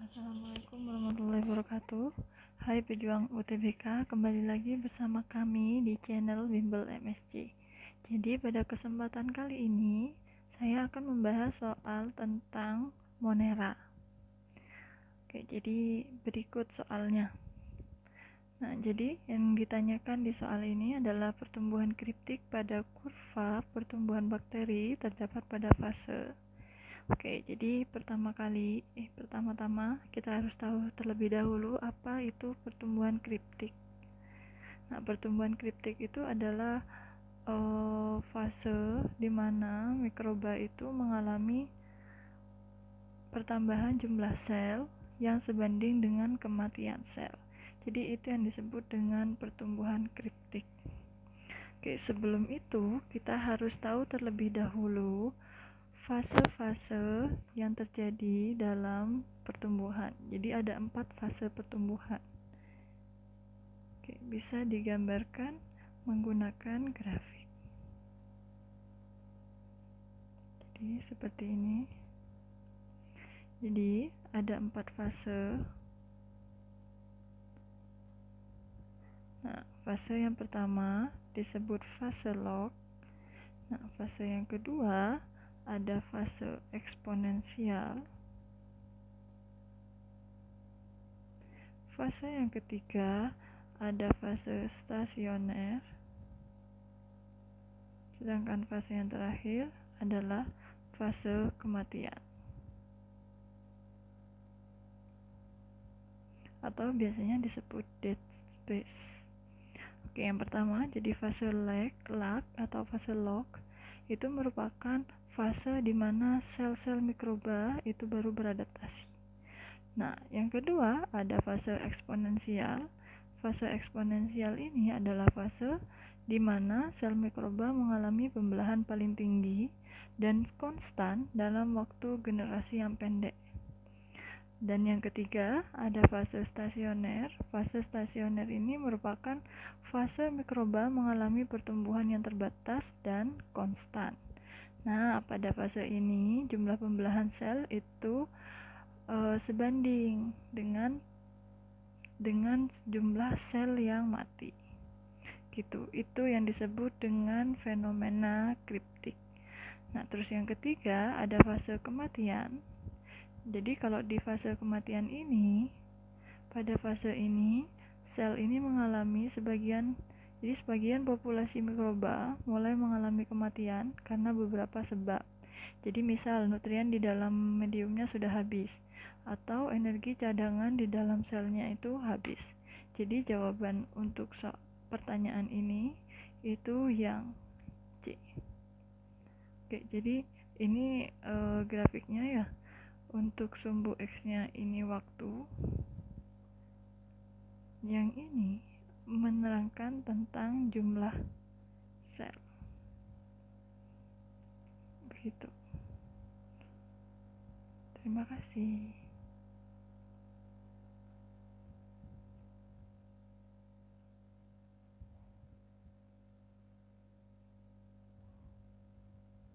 Assalamualaikum warahmatullahi wabarakatuh. Hai pejuang UTBK, kembali lagi bersama kami di channel Bimbel MSC. Jadi pada kesempatan kali ini saya akan membahas soal tentang Monera. Oke, jadi berikut soalnya. Nah, jadi yang ditanyakan di soal ini adalah pertumbuhan kriptik pada kurva pertumbuhan bakteri terdapat pada fase. Oke, jadi pertama-tama kita harus tahu terlebih dahulu apa itu pertumbuhan kriptik. Nah, pertumbuhan kriptik itu adalah fase di mana mikroba itu mengalami pertambahan jumlah sel yang sebanding dengan kematian sel. Jadi itu yang disebut dengan pertumbuhan kriptik. Oke, sebelum itu kita harus tahu terlebih dahulu fase-fase yang terjadi dalam pertumbuhan. Jadi ada 4 fase pertumbuhan. Oke, bisa digambarkan menggunakan grafik. Jadi seperti ini. Jadi ada 4 fase. Nah, fase yang pertama disebut fase log. Nah, fase yang kedua ada fase eksponensial. Fase yang ketiga ada fase stasioner. Sedangkan fase yang terakhir adalah fase kematian. Atau biasanya disebut dead space. Oke, yang pertama jadi fase lag atau fase log itu merupakan fase di mana sel-sel mikroba itu baru beradaptasi. Nah, yang kedua ada fase eksponensial. Fase eksponensial ini adalah fase di mana sel mikroba mengalami pembelahan paling tinggi dan konstan dalam waktu generasi yang pendek. Dan yang ketiga ada fase stasioner. Fase stasioner ini merupakan fase mikroba mengalami pertumbuhan yang terbatas dan konstan. Nah, pada fase ini jumlah pembelahan sel itu sebanding dengan jumlah sel yang mati. Gitu. Itu yang disebut dengan fenomena kriptik. Nah, terus yang ketiga ada fase kematian. Jadi kalau di fase kematian ini, pada fase ini sel ini mengalami sebagian populasi mikroba mulai mengalami kematian karena beberapa sebab. Jadi misal nutrien di dalam mediumnya sudah habis atau energi cadangan di dalam selnya itu habis. Jadi jawaban untuk pertanyaan ini itu yang C. Oke, jadi ini grafiknya ya. Untuk sumbu X-nya ini waktu, yang ini menerangkan tentang jumlah sel. Begitu. Terima kasih.